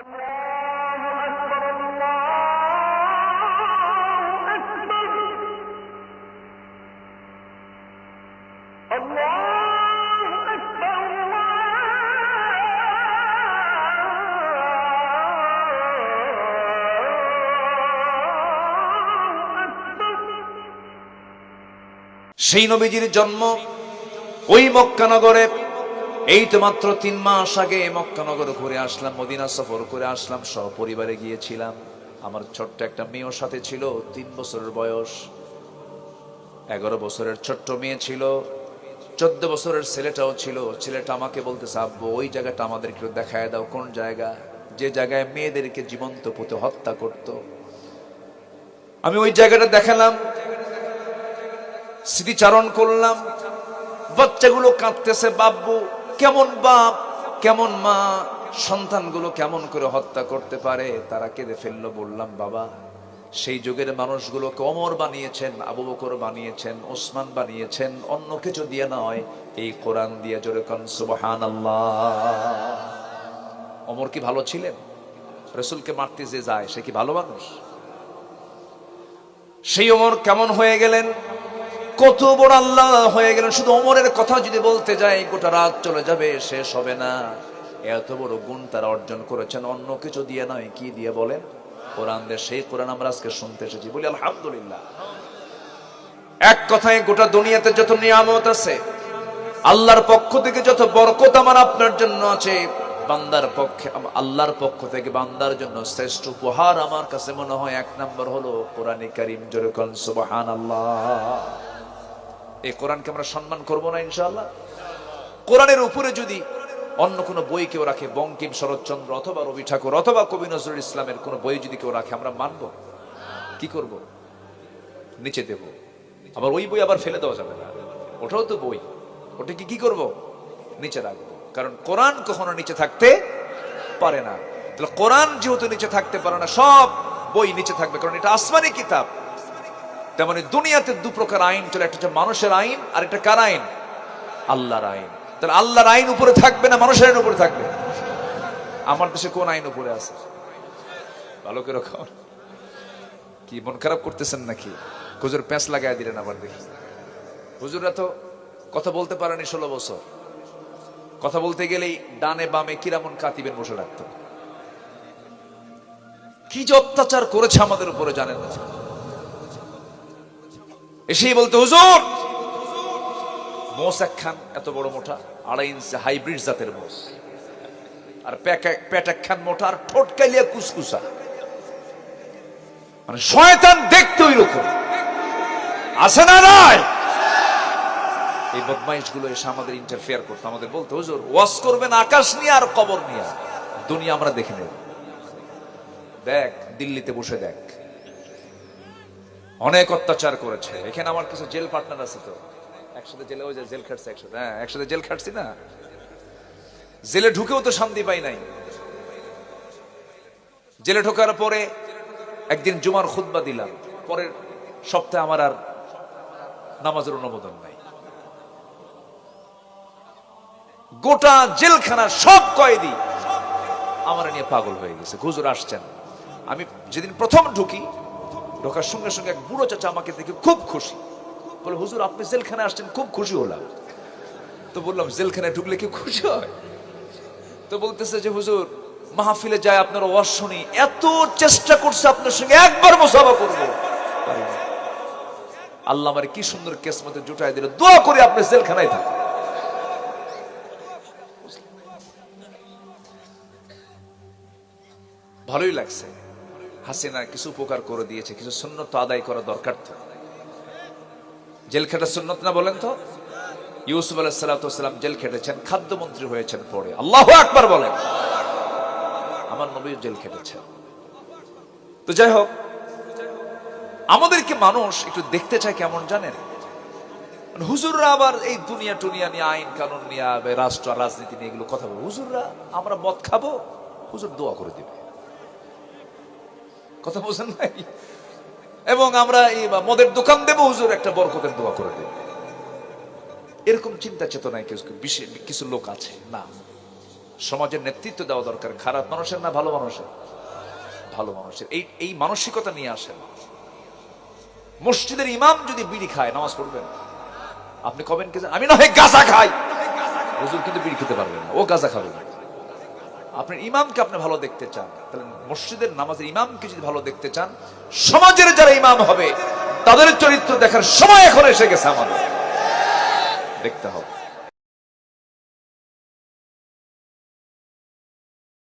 সেই নবীজির জন্ম ওই মক্কা নগরে। এই তো মাত্র 3 মাস আগে মক্কা নগরে ঘুরে আসলাম, মদিনা সফর করে আসলাম, সপরিবারে গিয়েছিলাম। আমার ছোট্ট একটা মেয়েও সাথে ছিল, 3 বছরের বয়স। 11 বছরের ছোট্ট মেয়ে ছিল, 14 বছরের ছেলেটাও ছিল। ছেলেটা আমাকে বলতেছে, আব্বু ওই জায়গাটা আমাদের একটু দেখায় দাও। কোন জায়গা? যে জায়গায় মেয়েদেরকে জীবন্ত পুঁতে হত্যা করত। আমি ওই জায়গাটা দেখালাম, স্মৃতিচারণ করলাম। বাচ্চাগুলো কাঁদতেছে, বাব্বু কেমন বাপ কেমন মা, সন্তানগুলো কেমন করে হত্যা করতে পারে। তারা কেঁদে ফেললো। বললাম, বাবা সেই যুগের মানুষগুলোকে ওমর বানিয়েছেন, আবু বকর বানিয়েছেন, ওসমান বানিয়েছেন অন্য কিছু দিয়ে নয়, এই কোরআন দিয়ে। জোরে কোন সুবহানাল্লাহ। ওমর কি ভালো ছিলেন? রাসূলকে মারতে যে যায় সে কি ভালো মানুষ? সেই ওমর কেমন হয়ে গেলেন, কত বড় আল্লাহ হয়ে গেলেন। শুধু ওমরের কথা যদি বলতে যাই গোটা রাত চলে যাবে, শেষ হবে না। এত বড় গুণ তারা অর্জন করেছেন অন্য কিছু দিয়ে নয়। কি দিয়ে বলেন? কোরআন দিয়ে। সেই কোরআন আমরা আজকে শুনতে এসেছি, বলি আলহামদুলিল্লাহ। এক কথায় গোটা দুনিয়াতে যত নিয়ামত আছে, আল্লাহর পক্ষ থেকে যত বরকত আমার আপনার জন্য আছে, বান্দার পক্ষে আল্লাহর পক্ষ থেকে বান্দার জন্য শ্রেষ্ঠ উপহার আমার কাছে মনে হয় 1 নম্বর হলো কোরআনে কারীম। জোরে কোন সুবহানাল্লাহ। এই কোরআনকে আমরা সম্মান করব না ইনশাআল্লাহ? কোরআনের উপরে যদি অন্য কোনো বই কেউ রাখে, বঙ্কিম, শরৎচন্দ্র অথবা রবি ঠাকুর অথবা কবি নজরুল ইসলামের কোনো বই যদি কেউ রাখে, আমরা মানব? কি করব? নিচে দেব। আবার ওই বই আবার ফেলে দেওয়া যাবে না, ওটাও তো বই। ওটা কি করব? নিচে রাখবো। কারণ কোরআন কখনো নিচে থাকতে পারে না। তাহলে কোরআন যেহেতু নিচে থাকতে পারে না, সব বই নিচে থাকবে, কারণ এটা আসমানি কিতাব। তেমনি দুনিয়াতে 2 প্রকার আইন চলে, একটা হচ্ছে মানুষের আইন, আর একটা কার আইন? আল্লাহর আইন। তাহলে আল্লাহর আইন উপরে থাকবে না মানুষের আইন উপরে থাকবে? আমার দেশে কোন আইন উপরে আছে? ভালো করে খাও। কি মন খারাপ করতেছেন নাকি? হুজুর প্যাঁচ লাগাই দিলেন আবার দেখি। হুজুররা তো কথা বলতে পারেনি 16 বছর। কথা বলতে গেলেই ডানে বামে কিরামন কাতিবেন বসে রাখত। কি যে অত্যাচার করেছে আমাদের উপরে জানেন না। এসেই বলতে, হুজুর মোষ একখান এত বড় মোটা, 2.5 ইঞ্চি হাইব্রিড জাতের মোষ, আর পেট একখান মোটা, আর ঠোঁট কালিয়া কুসকুসা, মানে শয়তান দেখতে ওই রকম আছে না নাই? এই বদমাইশ গুলো এসে আমাদের ইন্টারফেয়ার করতো, আমাদের বলতো, হুজুর ওয়াজ করবেন আকাশ নিয়ে আর কবর নিয়ে, দুনিয়া আমরা দেখে নেব। দেখ দিল্লিতে বসে দেখ, অনেক অত্যাচার করেছে। এখানে আমার কিছু জেল পার্টনার আছে, তো একসাথে জেলে ওই যে জেল খাটছে একসাথে। হ্যাঁ, একসাথে জেল খাটছি না? জেলে ঢুকেও তো শান্তি পাই নাই। জেলে ঢোকার পরে একদিন জুমার খুতবা দিলাম, পরের সপ্তাহে আমার আর নামাজের অনুমোদন নাই। গোটা জেলখানার সব কয়েদি আমার নিয়ে পাগল হয়ে গেছে। হুজুর আসছেন। আমি যেদিন প্রথম ঢুকি, ঢোকার সঙ্গে সঙ্গে এক বুড়ো চাচা আমাকে দেখে খুব খুশি, বলে, হুজুর আপনি জেলখানায় আসছেন, খুব খুশি হলাম। তো বললাম, জেলখানায় ঢুকলে কি খুশি হয়? তো বলতেছে যে, হুজুর মাহফিলে যায় আপনার ওয়াজ শুনি, এত চেষ্টা করছে আপনার সঙ্গে একবার মুসাফা করবো, আল্লাহ আমার কি সুন্দর কিসমতে জুটাই দিল, দোয়া করি আপনি জেলখানায় থাকেন। ভালোই লাগছে। হাসিনা কিছু উপকার করে দিয়েছে, কিছু সুন্নত আদায় করা দরকার। তো জেল খেটা সুন্নত না বলেন তো? ইউসুফ আলাইহিস সালাম জেল খেটেছেন, খাদ্যমন্ত্রী হয়েছেন পরে। আল্লাহু আকবার বলেন। আমার নবী জেল খেটেছেন। তো যাই হোক, আমাদেরকে মানুষ একটু দেখতে চায় কেমন জানেন? হুজুররা আবার এই দুনিয়া টুনিয়া নিয়ে, আইন কানুন নিয়ে, রাষ্ট্র রাজনীতি নিয়ে এগুলো কথা বলবো। হুজুররা আমরা মদ খাবো, হুজুর দোয়া করে দিবে। কথা বলছেন নাই? এবং আমরা এই মদের দোকান দেবো, হুজুর একটা বরকতের দোয়া করে দেবে। এরকম চিন্তা চেতনায় কিছু লোক আছে না। সমাজের নেতৃত্ব দেওয়া দরকার। খারাপ মানুষের না ভালো মানুষের? ভালো মানুষের। এই মানসিকতা নিয়ে আসেন। মসজিদের ইমাম যদি বিড়ি খায়, নামাজ পড়বেন? আপনি কবেন কি আমি না হয় গাঁজা খাই, হুজুর কিন্তু বিড়ি খেতে পারবেন না, ও গাঁজা খাবে না। আপনার ইমামকে আপনি ভালো দেখতে চান, তাহলে মসজিদের নামাজের ইমামকে যদি ভালো দেখতে চান, সমাজের যারা ইমাম হবে তাদের চরিত্র দেখার সময় এখন এসে গেছে, আমাদের দেখতে হবে।